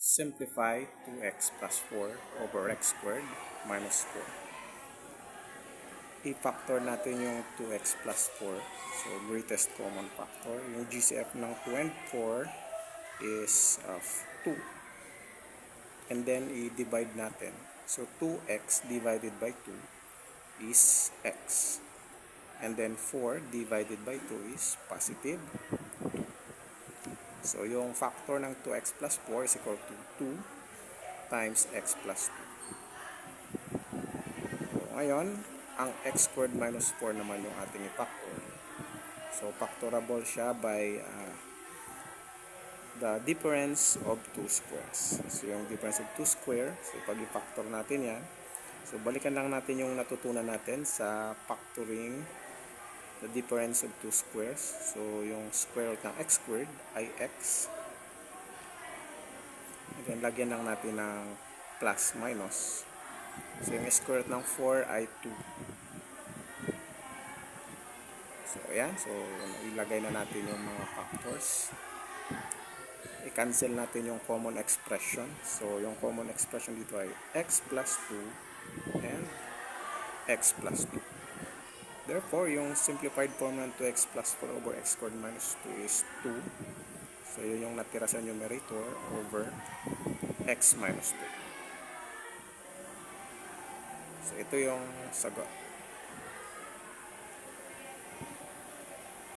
Simplify 2x plus 4 over x squared minus 4. I-factor natin yung 2x plus 4. So, greatest common factor. Yung GCF ng 2 and 4 is 2. And then, i-divide natin. So, 2x divided by 2 is x. And then, 4 divided by 2 is positive 2. So, yung factor ng 2x plus 4 is equal to 2 times x plus 2. So, ngayon, ang x squared minus 4 naman yung ating i-factor. So, factorable siya by the difference of 2 squares. So, yung difference of 2 square, so pag i-factor natin yan, so balikan lang natin yung natutunan natin sa factoring the difference of 2 squares. So, yung square root ng x squared ay x. And then, lagyan lang natin ng plus minus. So, yung square root ng 4 ay 2. So, ayan. So, ilagay na natin yung mga factors. I-cancel natin yung common expression. So, yung common expression dito ay x plus 2 and x plus 2. Therefore, yung simplified form ng 2x plus 4 over x squared minus 2 is 2. So, yun yung natira sa numerator over x minus 2. So, ito yung sagot.